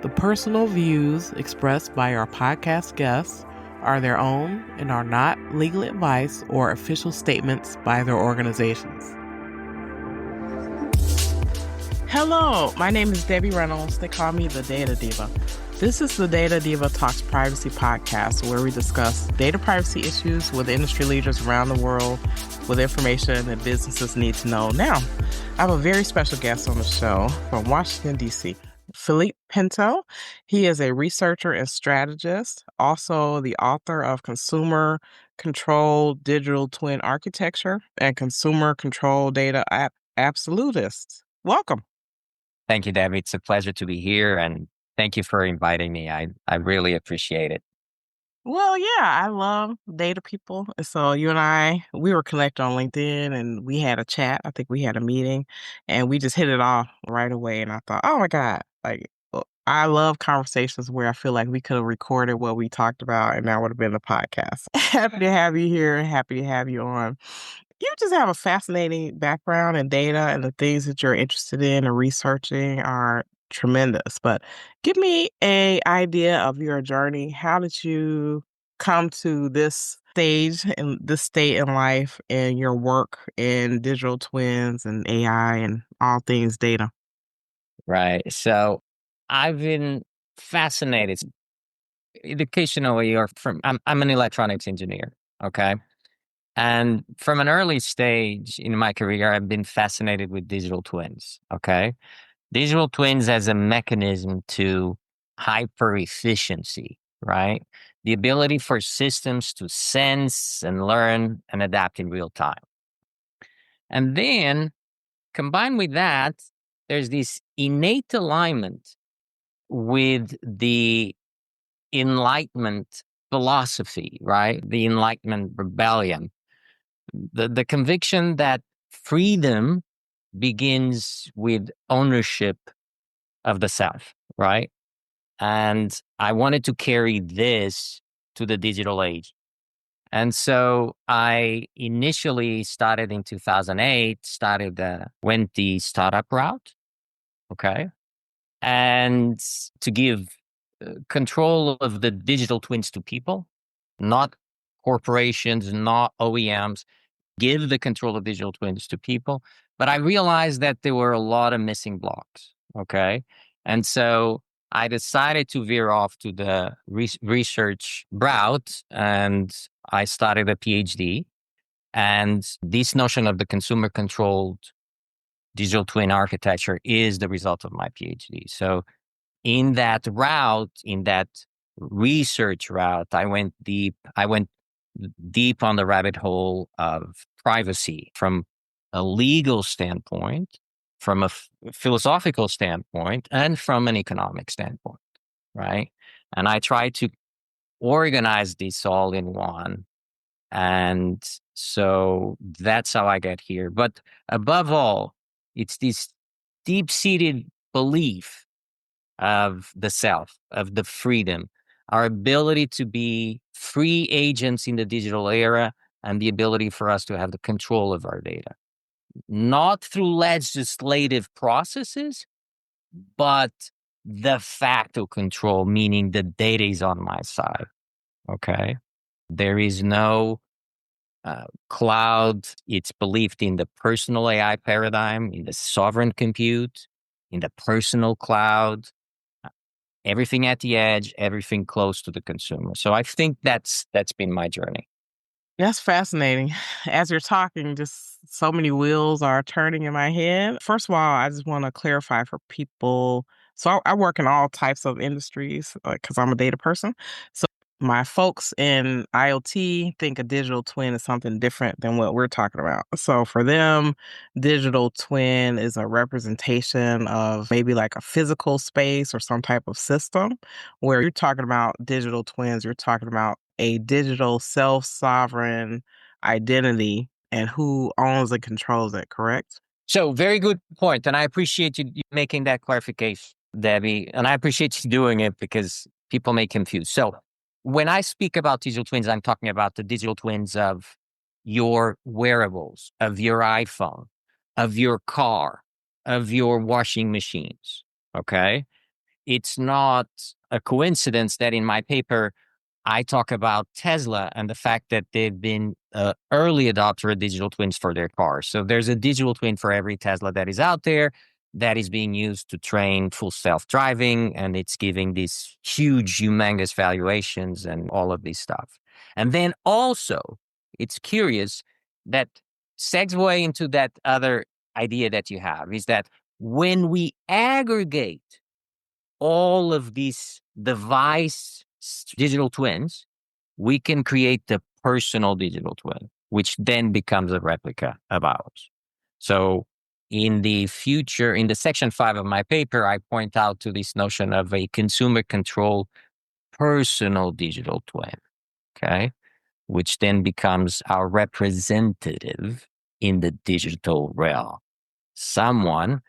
The personal views expressed by our podcast guests are their own and are not legal advice or official statements by their organizations. Hello, my name is Debbie Reynolds. They call me the Data Diva. This is the Data Diva Talks Privacy podcast, where we discuss data privacy issues with industry leaders around the world with information that businesses need to know now. I have a very special guest on the show from Washington, D.C., Filipe Pinto. He is a researcher and strategist, also the author of Consumer Controlled Digital Twin Architecture and Consumer Control Data Absolutists. Welcome. Thank you, Debbie. It's a pleasure to be here, and thank you for inviting me. I really appreciate it. Well, yeah, I love data people. So you and we were connected on LinkedIn and we had a chat. I think we had a meeting and we just hit it off right away. And I thought, oh my God, I love conversations where I feel like we could have recorded what we talked about and that would have been the podcast. Happy to have you here and happy to have you on. You just have a fascinating background in data, and the things that you're interested in and researching are tremendous. But give me an idea of your journey. How did you come to this stage and this state in life and your work in digital twins and AI and all things data? Right. So I've been fascinated. Educationally, I'm an electronics engineer. Okay. And from an early stage in my career, I've been fascinated with digital twins. Okay. Digital twins as a mechanism to hyper efficiency, right? The ability for systems to sense and learn and adapt in real time. And then combined with that, there's this innate alignment with the Enlightenment philosophy, right? The Enlightenment rebellion. The conviction that freedom begins with ownership of the self, right? And I wanted to carry this to the digital age. And so I initially started in 2008, went the startup route, okay? And to give control of the digital twins to people, not corporations, not OEMs, give the control of digital twins to people. But I realized that there were a lot of missing blocks, okay? And so I decided to veer off to the research route, and I started a PhD. And this notion of the consumer controlled digital twin architecture is the result of my PhD. So in that route, in that research route, I went deep on the rabbit hole of privacy from a legal standpoint, from a philosophical standpoint, and from an economic standpoint, right? And I try to organize this all in one. And so that's how I get here. But above all, it's this deep-seated belief of the self, of the freedom, our ability to be free agents in the digital era, and the ability for us to have the control of our data. Not through legislative processes, but de facto control, meaning the data is on my side. Okay. There is no cloud. It's believed in the personal AI paradigm, in the sovereign compute, in the personal cloud, everything at the edge, everything close to the consumer. So I think that's been my journey. That's fascinating. As you're talking, just so many wheels are turning in my head. First of all, I just want to clarify for people. So I work in all types of industries because I'm a data person. So my folks in IoT think a digital twin is something different than what we're talking about. So for them, digital twin is a representation of maybe like a physical space or some type of system. Where you're talking about digital twins, you're talking about a digital self-sovereign identity and who owns and controls it, correct? So very good point. And I appreciate you making that clarification, Debbie. And I appreciate you doing it because people may confuse. So when I speak about digital twins, I'm talking about the digital twins of your wearables, of your iPhone, of your car, of your washing machines. Okay. it's not a coincidence that in my paper, I talk about Tesla and the fact that they've been early adopter of digital twins for their cars. So there's a digital twin for every Tesla that is out there that is being used to train full self-driving, and it's giving these huge, humongous valuations and all of this stuff. And then also, it's curious that segue into that other idea that you have is that when we aggregate all of these device digital twins, we can create the personal digital twin, which then becomes a replica of ours. So in the future, in the section 5 of my paper, I point out to this notion of a consumer control personal digital twin, okay, which then becomes our representative in the digital realm. Someone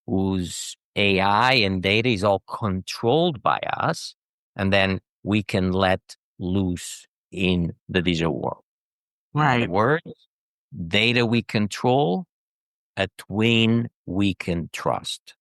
whose AI and data is all controlled by us, and then we can let loose in the digital world. In other Right. words, data we control, a twin we can trust.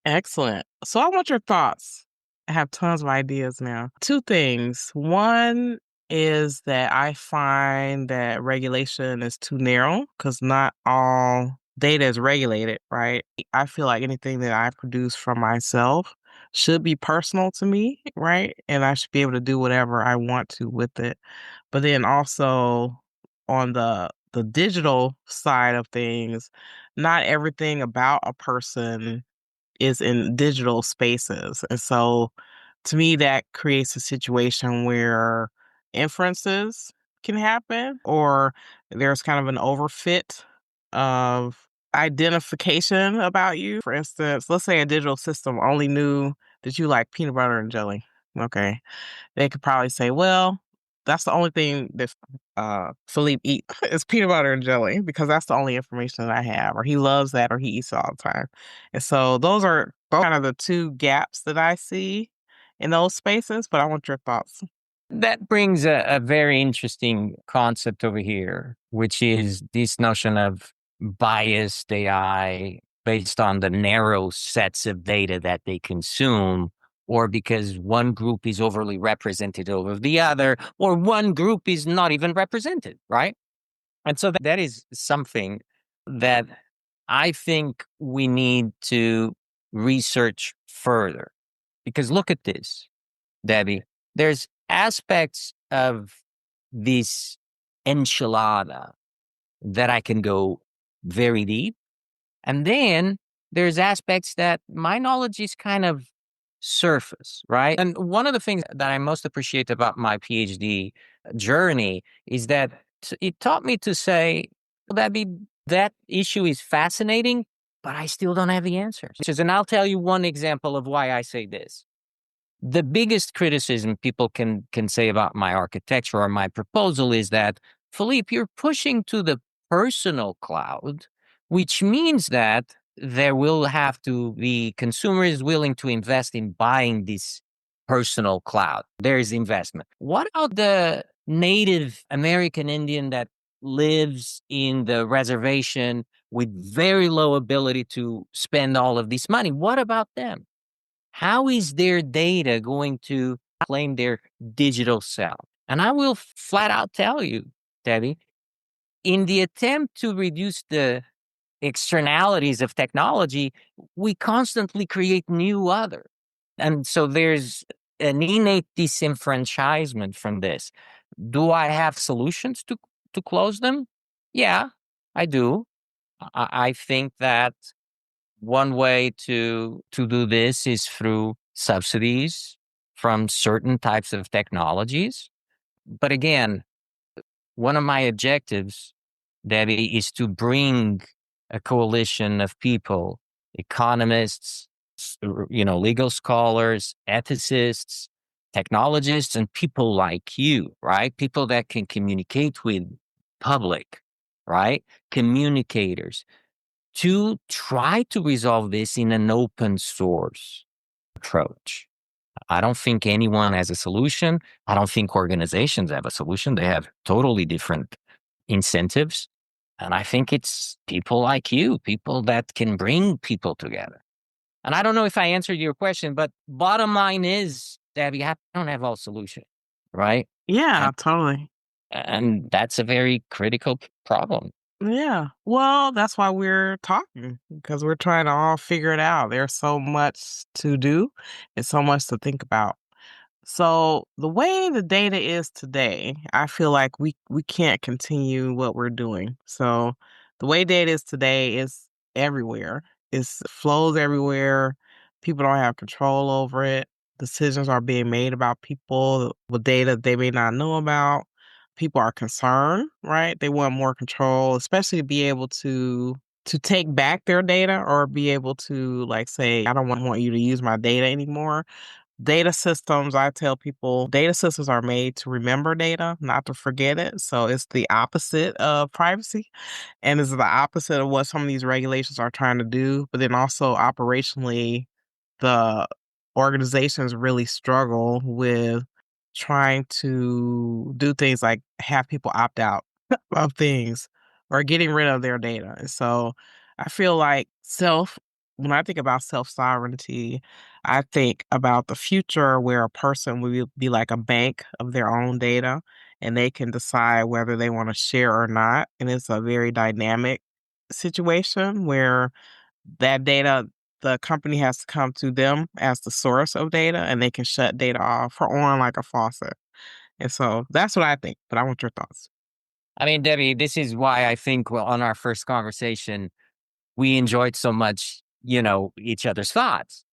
Excellent. So I want your thoughts. I have tons of ideas now. Two things. One is that I find that regulation is too narrow because not all data is regulated, right? I feel like anything that I produce for myself should be personal to me, right? And I should be able to do whatever I want to with it. But then also on the digital side of things, not everything about a person is in digital spaces. And so to me, that creates a situation where inferences can happen, or there's kind of an overfit of identification about you. For instance, let's say a digital system only knew that you like peanut butter and jelly. Okay. They could probably say, well, that's the only thing that Philippe eat is peanut butter and jelly because that's the only information that I have, or he loves that, or he eats it all the time. And so those are both kind of the two gaps that I see in those spaces. But I want your thoughts. That brings a very interesting concept over here, which is this notion of biased AI based on the narrow sets of data that they consume, or because one group is overly represented over the other, or one group is not even represented, right? And so that is something that I think we need to research further. Because look at this, Debbie. There's aspects of this enchilada that I can go very deep. And then there's aspects that my knowledge is kind of surface, right? And one of the things that I most appreciate about my PhD journey is that it taught me to say, that issue is fascinating, but I still don't have the answers. And I'll tell you one example of why I say this. The biggest criticism people can say about my architecture or my proposal is that, Philippe, you're pushing to the personal cloud, which means that there will have to be consumers willing to invest in buying this personal cloud. There's investment. What about the Native American Indian that lives in the reservation with very low ability to spend all of this money? What about them? How is their data going to claim their digital self? And I will flat out tell you, Debbie, in the attempt to reduce the externalities of technology, we constantly create new other. And so there's an innate disenfranchisement from this. Do I have solutions to close them? Yeah, I do. I think that one way to do this is through subsidies from certain types of technologies. But again, one of my objectives, Debbie, is to bring a coalition of people, economists, legal scholars, ethicists, technologists, and people like you, right? People that can communicate with public, right? Communicators to try to resolve this in an open source approach. I don't think anyone has a solution. I don't think organizations have a solution. They have totally different incentives. And I think it's people like you, people that can bring people together. And I don't know if I answered your question, but bottom line is, Debbie, I don't have all solution, right? Yeah, And totally. that's a very critical problem. Yeah. Well, that's why we're talking because we're trying to all figure it out. There's so much to do and so much to think about. So the way the data is today, I feel like we can't continue what we're doing. So the way data is today is everywhere. It's flows everywhere. People don't have control over it. Decisions are being made about people with data they may not know about. People are concerned, right? They want more control, especially to be able to take back their data or be able to like say, I don't want you to use my data anymore. Data systems, I tell people, data systems are made to remember data, not to forget it. So it's the opposite of privacy. And it's the opposite of what some of these regulations are trying to do. But then also operationally, the organizations really struggle with trying to do things like have people opt out of things or getting rid of their data. And so I feel like when I think about self sovereignty, I think about the future where a person will be like a bank of their own data and they can decide whether they want to share or not. And it's a very dynamic situation where that data, the company has to come to them as the source of data and they can shut data off or on like a faucet. And so that's what I think, but I want your thoughts. I mean, Debbie, this is why I think, well, on our first conversation, we enjoyed so much, each other's thoughts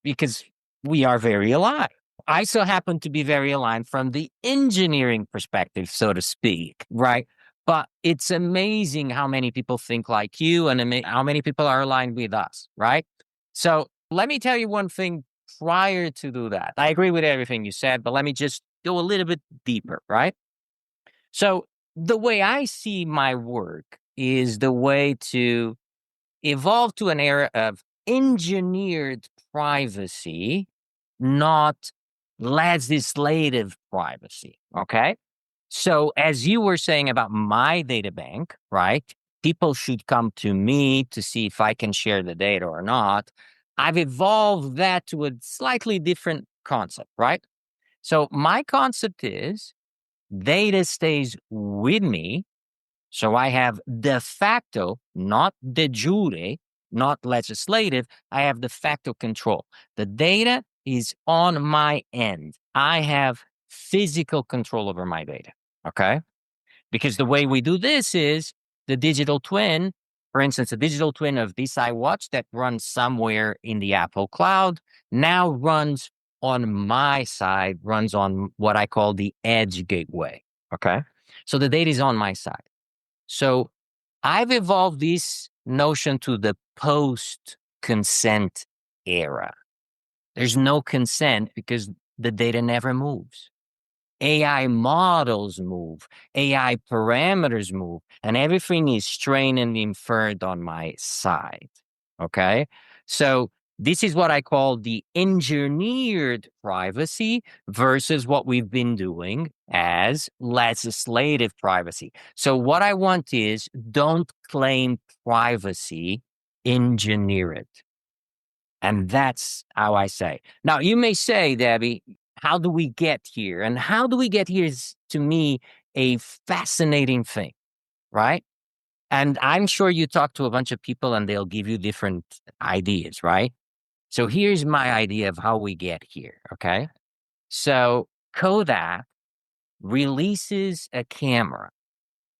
because we are very aligned. I so happen to be very aligned from the engineering perspective, so to speak, right? But it's amazing how many people think like you and how many people are aligned with us, right? So let me tell you one thing prior to do that. I agree with everything you said, but let me just go a little bit deeper, right? So the way I see my work is the way to evolve to an era of engineered privacy, not legislative privacy. Okay. So, as you were saying about my data bank, right? People should come to me to see if I can share the data or not. I've evolved that to a slightly different concept, right? So, my concept is data stays with me, so I have de facto, not de jure, not legislative. I have de facto control. The data is on my end. I have physical control over my data. Okay. Because the way we do this is the digital twin, for instance, a digital twin of this iWatch that runs somewhere in the Apple cloud now runs on my side, runs on what I call the edge gateway. Okay. So the data is on my side. So I've evolved this notion to the post consent era. There's no consent because the data never moves. AI models move, AI parameters move, and everything is trained and inferred on my side. Okay. So this is what I call the engineered privacy versus what we've been doing as legislative privacy. So what I want is don't claim privacy, engineer it. And that's how I say. Now, you may say, Debbie, how do we get here? And how do we get here is, to me, a fascinating thing, right? And I'm sure you talk to a bunch of people and they'll give you different ideas, right? So here's my idea of how we get here, okay? So Kodak releases a camera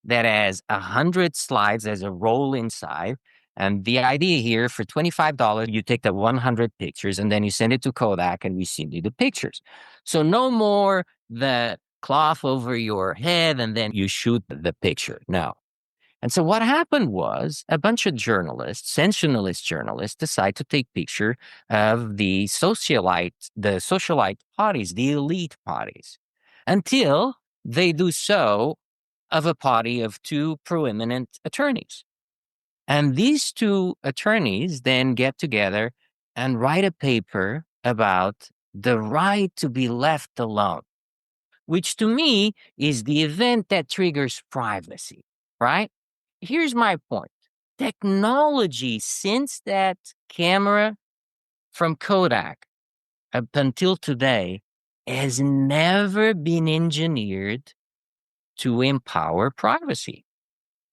that has 100 slides as a roll inside. And the idea here, for $25, you take the 100 pictures and then you send it to Kodak and we send you the pictures. So no more the cloth over your head and then you shoot the picture. No. And so what happened was a bunch of journalists, sensationalist journalists, decide to take picture of the socialite parties, the elite parties, until they do so of a party of two proeminent attorneys. And these two attorneys then get together and write a paper about the right to be left alone, which to me is the event that triggers privacy, right? Here's my point. Technology, since that camera from Kodak up until today has never been engineered to empower privacy.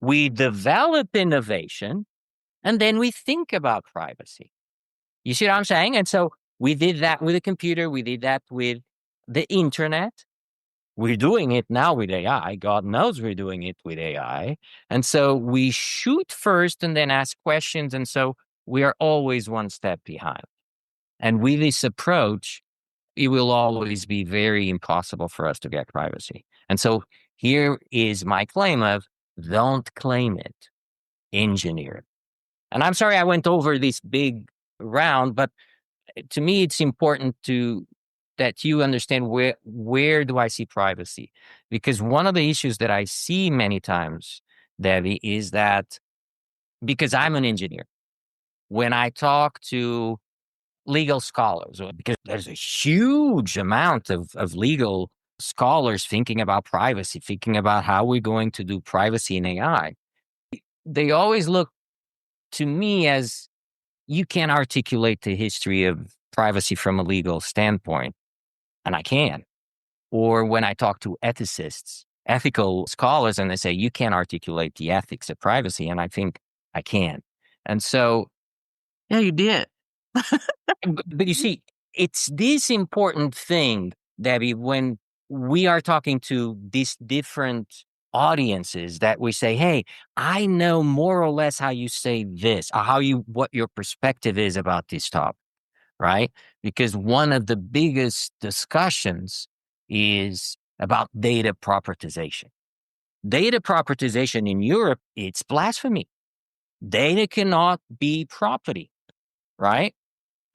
We develop innovation and then we think about privacy. You see what I'm saying? And so we did that with a computer, we did that with the internet. We're doing it now with AI. God knows we're doing it with AI. And so we shoot first and then ask questions. And so we are always one step behind. And with this approach, it will always be very impossible for us to get privacy. And so here is my claim of don't claim it, engineer it. And I'm sorry I went over this big round, but to me, it's important that you understand where do I see privacy? Because one of the issues that I see many times, Debbie, is that because I'm an engineer, when I talk to legal scholars, or because there's a huge amount of legal scholars thinking about privacy, thinking about how we're going to do privacy in AI, they always look to me as you can't articulate the history of privacy from a legal standpoint, and I can. Or when I talk to ethicists, ethical scholars, and they say, you can't articulate the ethics of privacy, and I think I can. And so, Yeah, you did. but you see, it's this important thing, Debbie, when we are talking to these different audiences that we say, hey, I know more or less how you say this, or what your perspective is about this topic, right? Because one of the biggest discussions is about data propertization. Data propertization in Europe, it's blasphemy. Data cannot be property, right?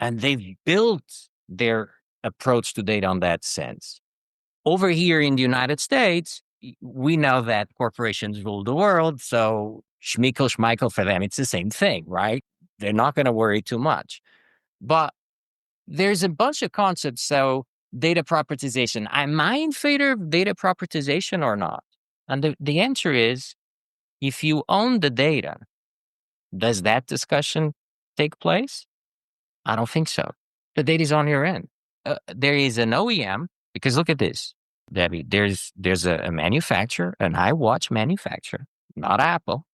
And they've built their approach to data on that sense. Over here in the United States, we know that corporations rule the world. So schmeckle, schmeichel, for them, it's the same thing, right? They're not going to worry too much. But there's a bunch of concepts. So data propertization, am I in favor of data propertization or not? And the answer is, if you own the data, does that discussion take place? I don't think so. The data is on your end. There is an OEM, because look at this, Debbie. There's a manufacturer, an iWatch manufacturer, not Apple,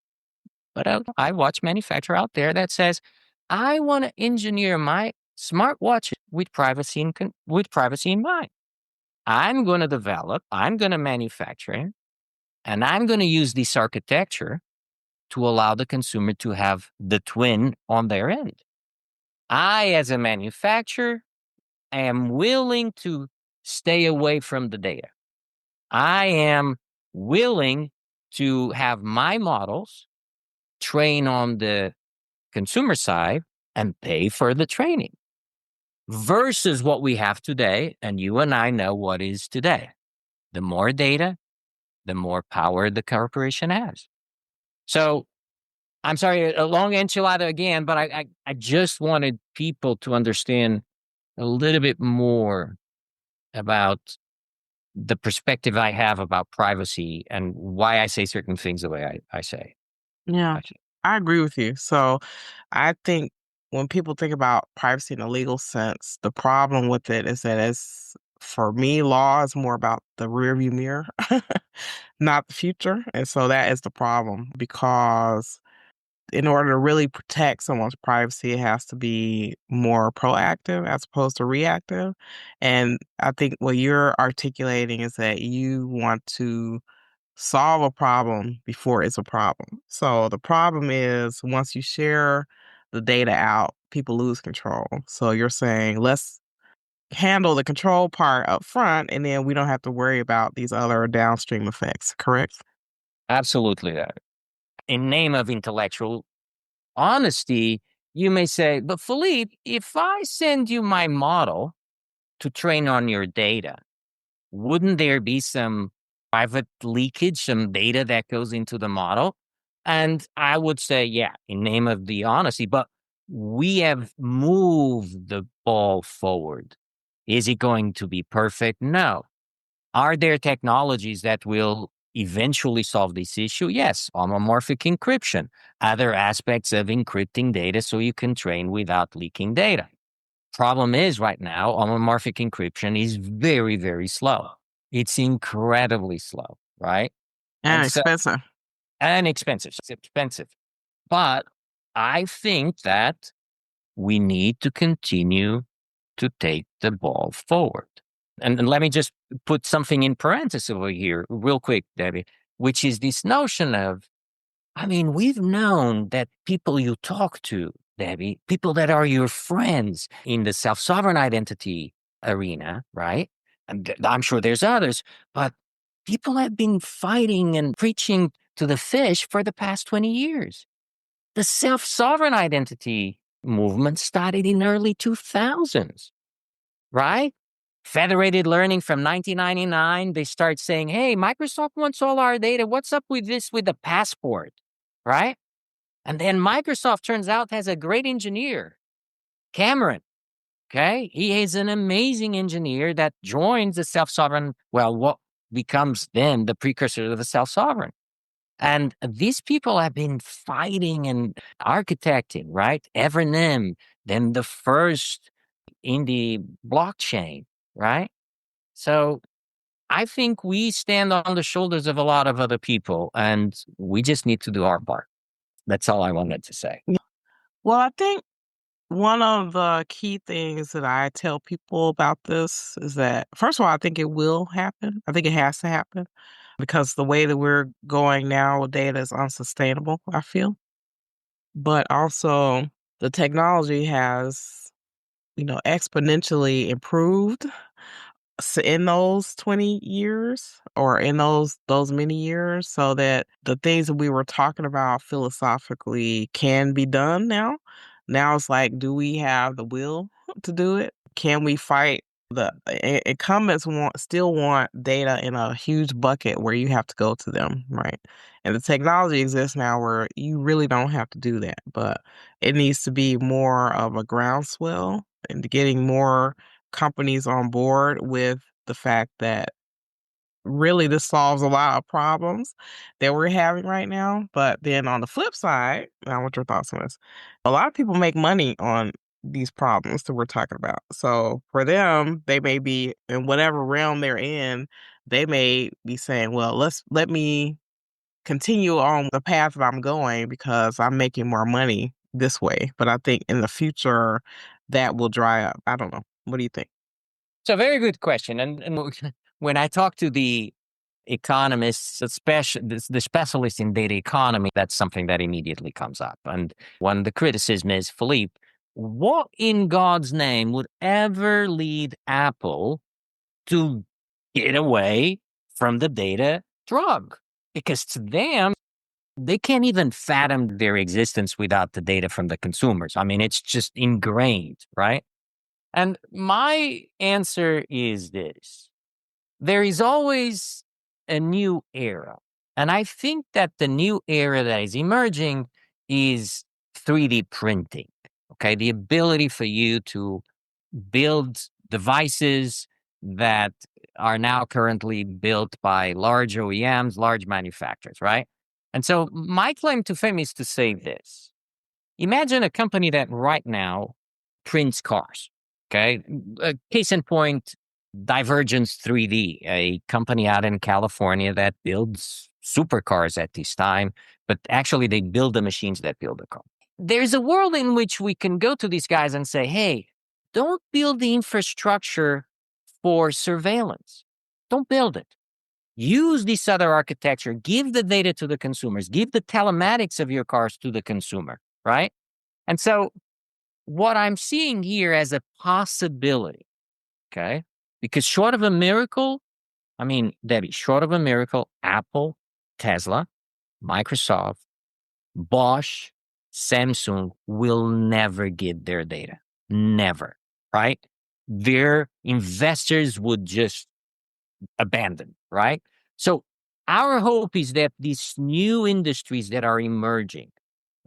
but an iWatch manufacturer out there that says, I want to engineer my smartwatch with privacy in mind. I'm going to develop, I'm going to manufacture, and I'm going to use this architecture to allow the consumer to have the twin on their end. I, as a manufacturer, am willing to stay away from the data. I am willing to have my models train on the consumer side and pay for the training versus what we have today. And you and I know what is today. The more data, the more power the corporation has. So I'm sorry, a long enchilada again, but I just wanted people to understand a little bit more about the perspective I have about privacy and why I say certain things the way I say. Yeah, I agree with you. So I think when people think about privacy in a legal sense, the problem with it is that for me, law is more about the rearview mirror, not the future. And so that is the problem because in order to really protect someone's privacy, it has to be more proactive as opposed to reactive. And I think what you're articulating is that you want to solve a problem before it's a problem. So the problem is once you share the data out, people lose control. So you're saying let's handle the control part up front and then we don't have to worry about these other downstream effects, correct? Absolutely that. In name of intellectual honesty, you may say, but Philippe, if I send you my model to train on your data, wouldn't there be some private leakage, some data that goes into the model? And I would say, yeah, in name of the honesty, but we have moved the ball forward. Is it going to be perfect? No. Are there technologies that will eventually solve this issue? Yes, homomorphic encryption, other aspects of encrypting data so you can train without leaking data. Problem is right now, homomorphic encryption is very, very slow. It's incredibly slow, right? And And so, expensive. and expensive. It's expensive. But I think that we need to continue to take the ball forward. And let me just put something in parentheses over here, real quick, Debbie, which is this notion of, I mean, we've known that people you talk to, Debbie, people that are your friends in the self sovereign identity arena, right? And I'm sure there's others, but people have been fighting and preaching to the fish for the past 20 years. The self sovereign identity movement started in early 2000s, right? Federated learning from 1999, they start saying, hey, Microsoft wants all our data. What's up with this with the passport, right? And then Microsoft turns out has a great engineer, Cameron. Okay. He is an amazing engineer that joins the self sovereign, well, what becomes then the precursor to the self sovereign. And these people have been fighting and architecting, right? Evernym, then the first in the blockchain, right? So I think we stand on the shoulders of a lot of other people and we just need to do our part. That's all I wanted to say. Well, I think one of the key things that I tell people about this is that, first of all, I think it will happen. I think it has to happen because the way that we're going now with data is unsustainable, I feel. But also, the technology has, exponentially improved in those 20 years or in those many years, so that the things that we were talking about philosophically can be done now. Now it's like, do we have the will to do it? Can we fight? The incumbents still want data in a huge bucket where you have to go to them, right? And the technology exists now where you really don't have to do that, but it needs to be more of a groundswell and getting more companies on board with the fact that really this solves a lot of problems that we're having right now. But then on the flip side, I want your thoughts on this. A lot of people make money on these problems that we're talking about. So for them, they may be in whatever realm they're in, they may be saying, well, let me continue on the path that I'm going because I'm making more money this way. But I think in the future that will dry up. I don't know. What do you think? So, very good question. And when I talk to the economists, especially the specialists in data economy, that's something that immediately comes up. And one of the criticism is, Philippe, what in God's name would ever lead Apple to get away from the data drug? Because to them, they can't even fathom their existence without the data from the consumers. I mean, it's just ingrained, right? And my answer is this: there is always a new era. And I think that the new era that is emerging is 3D printing. Okay. The ability for you to build devices that are now currently built by large OEMs, large manufacturers, right? And so my claim to fame is to say this: imagine a company that right now prints cars. Okay. A case in point, Divergence 3D, a company out in California that builds supercars at this time, but actually they build the machines that build the car. There's a world in which we can go to these guys and say, hey, don't build the infrastructure for surveillance. Don't build it. Use this other architecture. Give the data to the consumers. Give the telematics of your cars to the consumer, right? And so what I'm seeing here as a possibility, okay? Because short of a miracle, I mean, Debbie, short of a miracle, Apple, Tesla, Microsoft, Bosch, Samsung will never get their data. Never, right? Their investors would just abandon, right? So our hope is that these new industries that are emerging,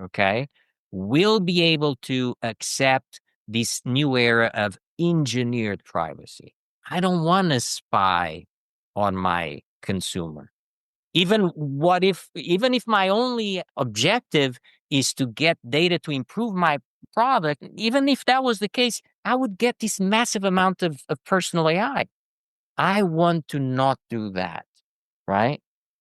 okay, will be able to accept this new era of engineered privacy. I don't want to spy on my consumer. Even if my only objective is to get data to improve my product, even if that was the case, I would get this massive amount of personal AI. I want to not do that, right?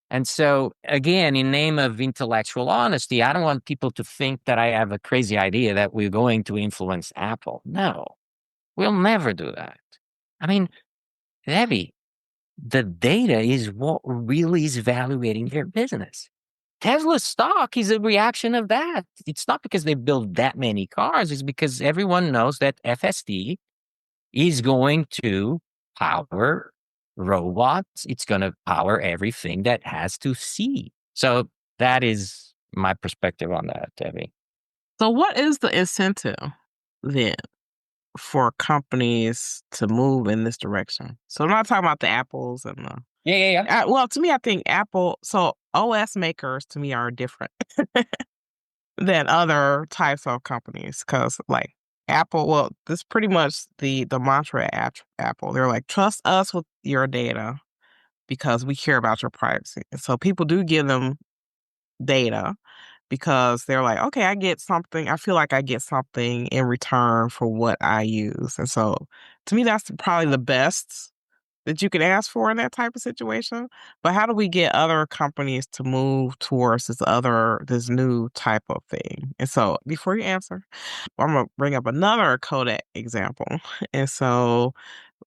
And so, again, in name of intellectual honesty, I don't want people to think that I have a crazy idea that we're going to influence Apple. No, we'll never do that. I mean, Debbie, the data is what really is evaluating their business. Tesla's stock is a reaction of that. It's not because they build that many cars, it's because everyone knows that FSD is going to power robots. It's going to power everything that has to see. So that is my perspective on that, Debbie. So what is the incentive then for companies to move in this direction? So I'm not talking about the Apples and the Yeah. well, to me, I think Apple. So OS makers to me are different than other types of companies because, like Apple, well, this pretty much the mantra at Apple. They're like, trust us with your data because we care about your privacy. And so people do give them data because they're like, okay, I get something. I feel like I get something in return for what I use. And so to me, that's probably the best that you can ask for in that type of situation. But how do we get other companies to move towards this new type of thing? And so before you answer, I'm gonna bring up another Kodak example. And so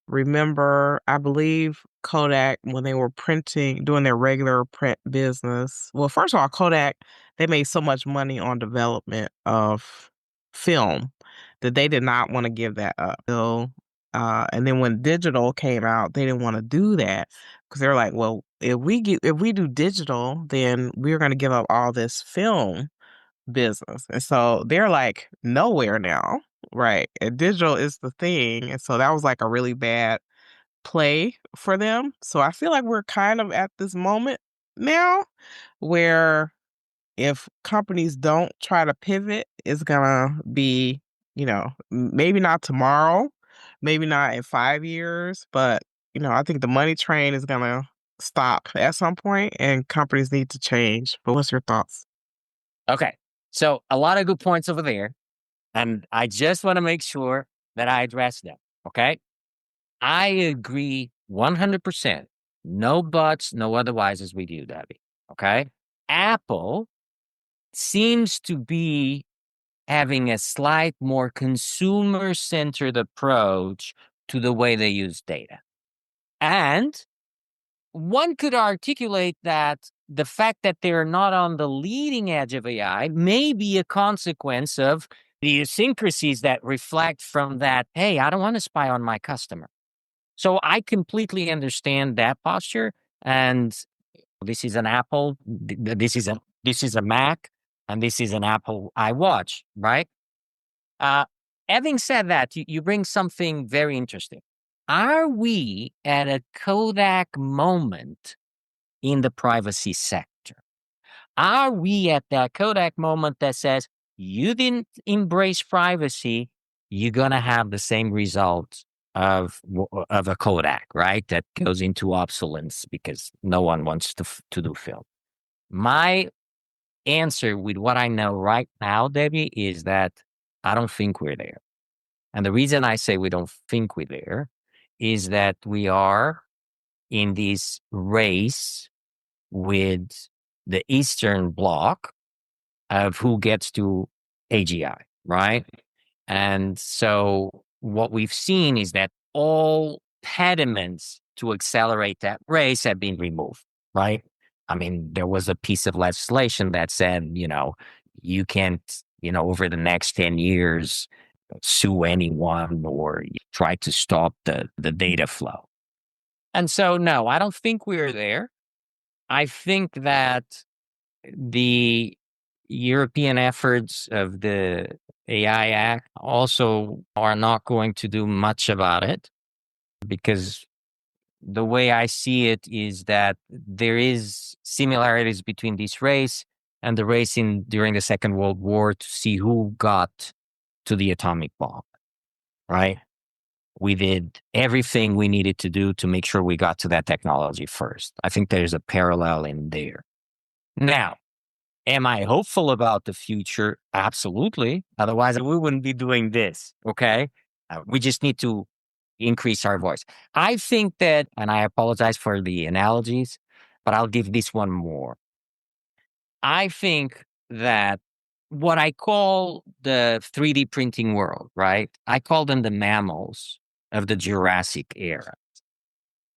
remember, I believe Kodak, when they were doing their regular print business. Well, first of all, Kodak, they made so much money on development of film that they did not want to give that up. So, and then when digital came out, they didn't want to do that because they're like, well, if we do digital, then we're going to give up all this film business. And so they're like nowhere now, right? And digital is the thing. And so that was like a really bad play for them. So I feel like we're kind of at this moment now where if companies don't try to pivot, it's gonna be, maybe not tomorrow, maybe not in 5 years, but I think the money train is gonna stop at some point and companies need to change. But what's your thoughts? Okay. So a lot of good points over there. And I just want to make sure that I address them. Okay. I agree 100%. No buts, no otherwise as we do, Debbie. Okay. Apple seems to be having a slight more consumer centered approach to the way they use data. And one could articulate that the fact that they're not on the leading edge of AI may be a consequence of the idiosyncrasies that reflect from that. Hey, I don't want to spy on my customer. So I completely understand that posture. And this is an Apple, this is a Mac, and this is an Apple iWatch, right? Uh, Having said that, you bring something very interesting. Are we at a Kodak moment in the privacy sector? Are we at that Kodak moment that says, you didn't embrace privacy, you're going to have the same result of a Kodak, right? That goes into obsolescence because no one wants to do film. My answer with what I know right now, Debbie, is that I don't think we're there. And the reason I say we don't think we're there is that we are in this race with the Eastern Bloc of who gets to AGI, right? And so what we've seen is that all impediments to accelerate that race have been removed, right? I mean, there was a piece of legislation that said, you can't, over the next 10 years, sue anyone or try to stop the data flow. And so, no, I don't think we're there. I think that the European efforts of the AI Act also are not going to do much about it because the way I see it is that there is similarities between this race and the race during the Second World War to see who got to the atomic bomb, right? We did everything we needed to do to make sure we got to that technology first. I think there's a parallel in there. Now, am I hopeful about the future? Absolutely. Otherwise, we wouldn't be doing this. Okay. We just need to increase our voice. I think that, and I apologize for the analogies, but I'll give this one more. I think that what I call the 3D printing world, right? I call them the mammals of the Jurassic era.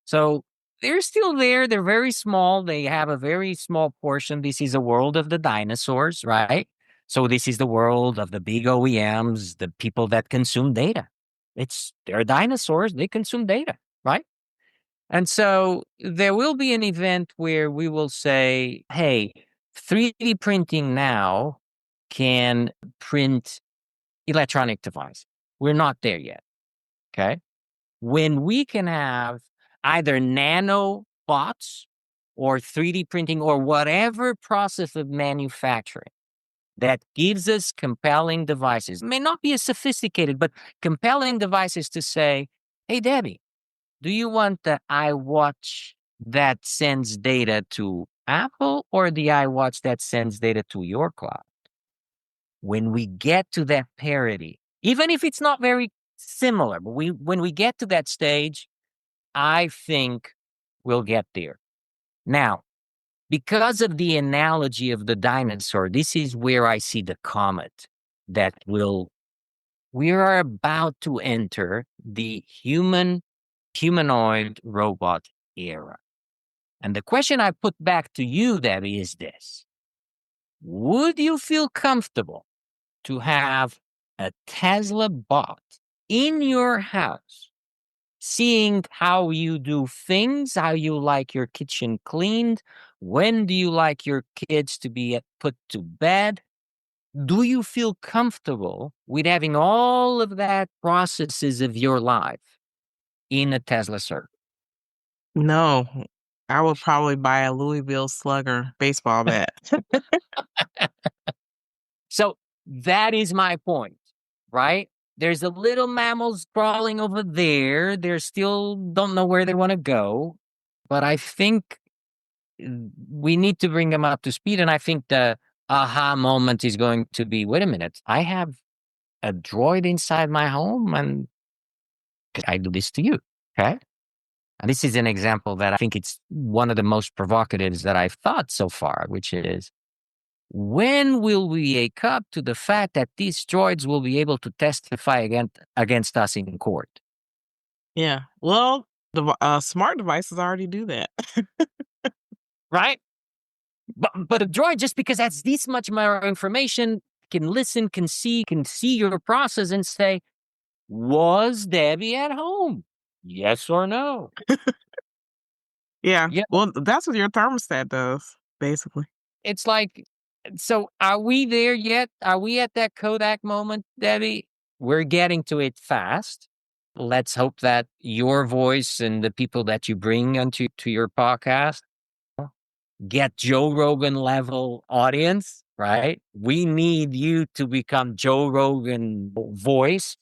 So they're still there. They're very small. They have a very small portion. This is a world of the dinosaurs, right? So this is the world of the big OEMs, the people that consume data. They're dinosaurs. They consume data, right? And so there will be an event where we will say, hey, 3D printing now can print electronic device. We're not there yet. Okay. When we can have either nanobots or 3D printing or whatever process of manufacturing that gives us compelling devices, it may not be as sophisticated, but compelling devices to say, hey, Debbie, do you want the iWatch that sends data to Apple or the iWatch that sends data to your cloud? When we get to that parity, even if it's not very similar, but when we get to that stage, I think we'll get there. Now, because of the analogy of the dinosaur, this is where I see the comet that we are about to enter the humanoid robot era. And the question I put back to you, Debbie, is this. Would you feel comfortable to have a Tesla bot in your house, seeing how you do things, how you like your kitchen cleaned, when do you like your kids to be put to bed? Do you feel comfortable with having all of that processes of your life in a Tesla server? No, I would probably buy a Louisville Slugger baseball bat. So that is my point, right? There's a little mammals crawling over there. They're still don't know where they want to go. But I think we need to bring them up to speed. And I think the aha moment is going to be, wait a minute, I have a droid inside my home and I do this to you. Okay. And this is an example that I think it's one of the most provocatives that I've thought so far, which is when will we wake up to the fact that these droids will be able to testify against us in court? Yeah. Well, smart devices already do that. Right? But a droid, just because that's this much more information, can listen, can see your process and say, was Debbie at home? Yes or no? Yeah. Yeah. Well, that's what your thermostat does, basically. It's like, so are we there yet? Are we at that Kodak moment, Debbie? We're getting to it fast. Let's hope that your voice and the people that you bring onto to your podcast get Joe Rogan level audience, right? We need you to become Joe Rogan voice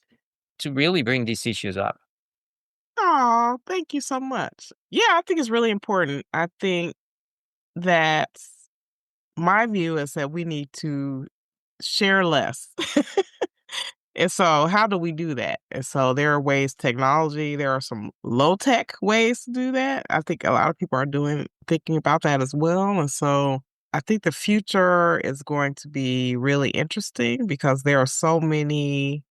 to really bring these issues up. Oh, thank you so much. Yeah, I think it's really important. I think that my view is that we need to share less. And so how do we do that? And so there are ways there are some low tech ways to do that. I think a lot of people are thinking about that as well. And so I think the future is going to be really interesting because there are so many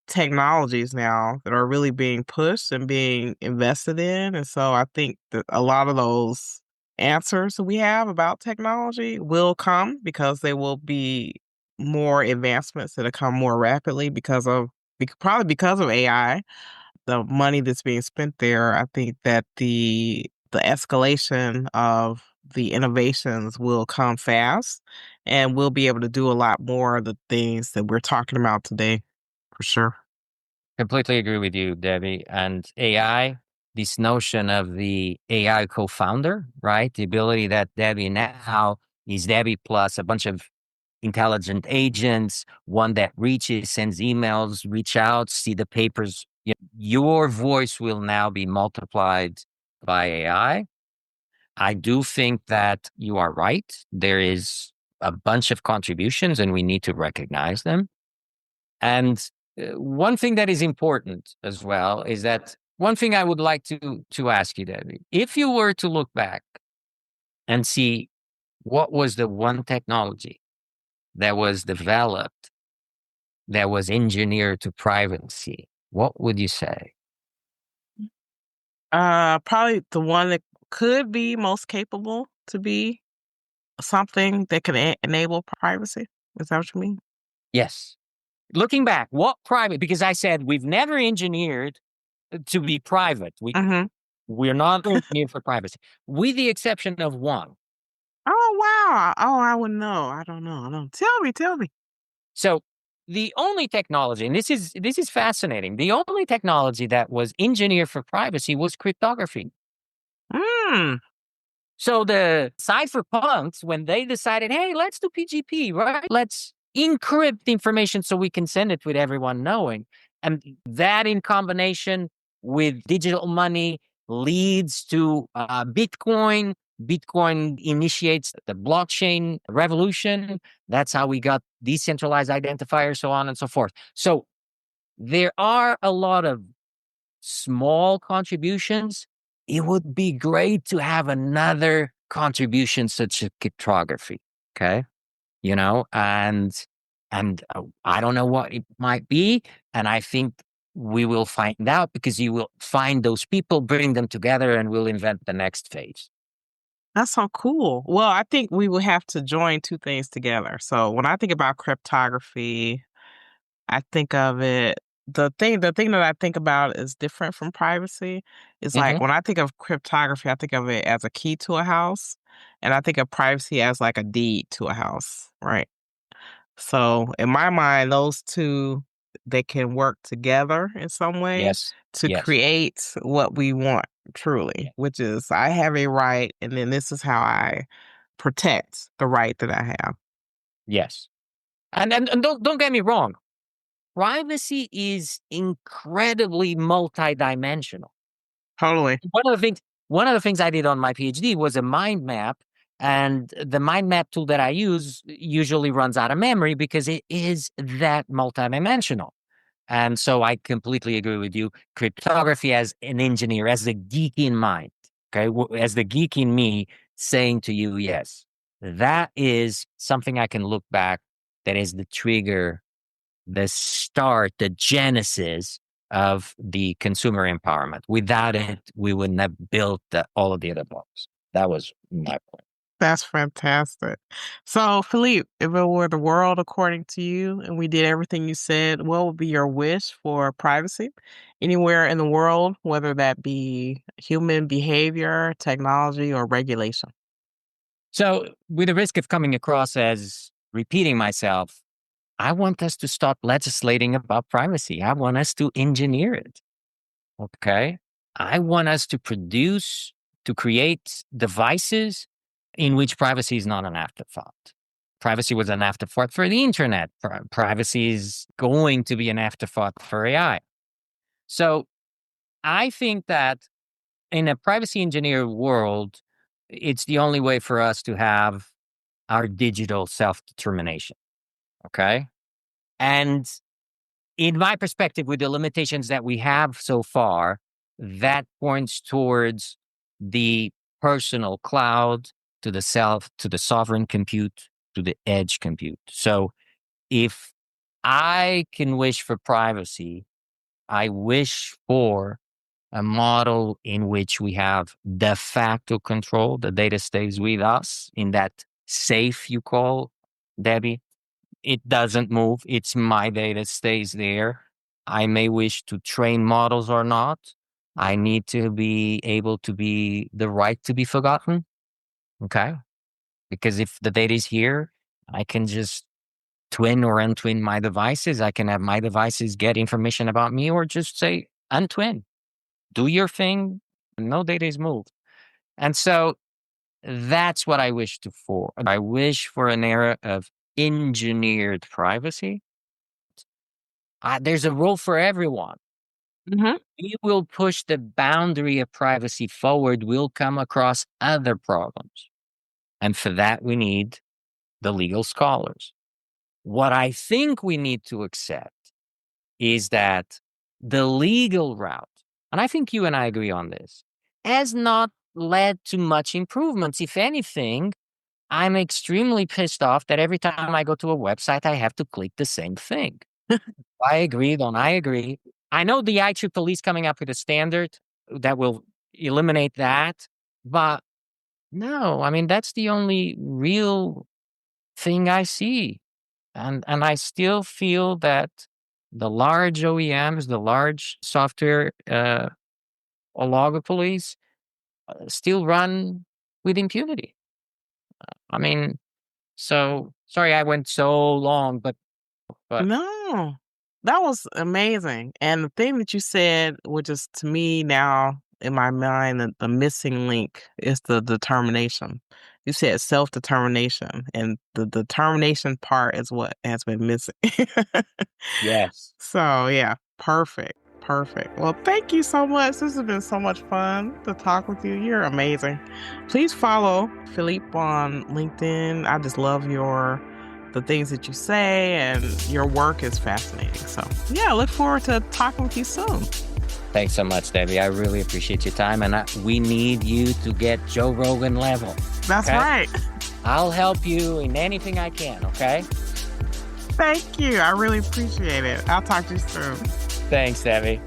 technologies now that are really being pushed and being invested in. And so I think that a lot of those answers that we have about technology will come because there will be more advancements that come more rapidly probably because of AI, the money that's being spent there. I think that the escalation of the innovations will come fast and we'll be able to do a lot more of the things that we're talking about today for sure. Completely agree with you, Debbie. And AI, this notion of the AI co founder, right? The ability that Debbie now is Debbie plus a bunch of intelligent agents, one that reaches, sends emails, reach out, see the papers. Your voice will now be multiplied by AI. I do think that you are right. There is a bunch of contributions and we need to recognize them. And one thing that is important as well is that one thing I would like to ask you, Debbie, if you were to look back and see what was the one technology that was developed, that was engineered to privacy, what would you say? Probably the one that could be most capable to be something that could enable privacy. Is that what you mean? Yes. Looking back, what private? Because I said we've never engineered to be private. Mm-hmm. We're not engineered for privacy, with the exception of one. Oh wow. Oh, I would know. I don't know. I don't. Tell me. Tell me. So the only technology, and this is fascinating, the only technology that was engineered for privacy was cryptography. Mm. So the cypherpunks, when they decided, hey, let's do PGP, right? Let's encrypt information so we can send it with everyone knowing. And that in combination with digital money leads to Bitcoin. Bitcoin initiates the blockchain revolution. That's how we got decentralized identifiers, so on and so forth. So there are a lot of small contributions. It would be great to have another contribution such as cryptography. Okay. And I don't know what it might be. And I think we will find out because you will find those people, bring them together, and we'll invent the next phase. That's so cool. Well, I think we will have to join two things together. So when I think about cryptography, I think of it the thing that I think about is different from privacy. It's like Hmm. when I think of cryptography, I think of it as a key to a house, and I think of privacy as like a deed to a house, right? So in my mind, those two they can work together in some way Yes. to Yes. create what we want truly, Yes. which is I have a right, and then this is how I protect the right that I have. Yes. And don't get me wrong. Privacy is incredibly multidimensional. Totally. One of the things I did on my PhD was a mind map, and the mind map tool that I use usually runs out of memory because it is that multidimensional. And so I completely agree with you. Cryptography as an engineer, as the geek in mind, okay, as the geek in me saying to you, yes, that is something I can look back. That is the trigger, the start, the genesis of the consumer empowerment. Without it, we wouldn't have built all of the other blocks. That was my point. That's fantastic. So, Philippe, if it were the world according to you and we did everything you said, what would be your wish for privacy anywhere in the world, whether that be human behavior, technology, or regulation? So, with the risk of coming across as repeating myself, I want us to stop legislating about privacy. I want us to engineer it. Okay. I want us to create devices in which privacy is not an afterthought. Privacy was an afterthought for the internet. Privacy is going to be an afterthought for AI. So I think that in a privacy engineered world, it's the only way for us to have our digital self determination. Okay. And in my perspective, with the limitations that we have so far, that points towards the personal cloud, to the sovereign compute, to the edge compute. So if I can wish for privacy, I wish for a model in which we have de facto control. The data stays with us in that safe you call, Debbie. It doesn't move. It's my data stays there. I may wish to train models or not. I need to be able to be the right to be forgotten. Okay. Because if the data is here, I can just twin or untwin my devices. I can have my devices get information about me or just say untwin, do your thing. No data is moved. And so that's what I wish to for. I wish for an era of engineered privacy. There's a role for everyone. Hmm. We will push the boundary of privacy forward. We'll come across other problems. And for that, we need the legal scholars. What I think we need to accept is that the legal route, and I think you and I agree on this, has not led to much improvements. If anything, I'm extremely pissed off that every time I go to a website, I have to click the same thing. I agree, don't I agree? I know the IEEE is coming up with a standard that will eliminate that, but no, I mean, that's the only real thing I see. And I still feel that the large OEMs, the large software oligopolies still run with impunity. I mean, so sorry I went so long, but No, that was amazing. And the thing that you said, which is to me now in my mind, the missing link is the determination. You said self-determination, and the determination part is what has been missing. yes. So, yeah, perfect. Perfect. Well, thank you so much. This has been so much fun to talk with you. You're amazing. Please follow Philippe on LinkedIn. I just love the things that you say, and your work is fascinating. So, yeah, I look forward to talking with you soon. Thanks so much, Debbie. I really appreciate your time, and we need you to get Joe Rogan level. That's okay? right. I'll help you in anything I can, okay? Thank you. I really appreciate it. I'll talk to you soon. Thanks, Debbie.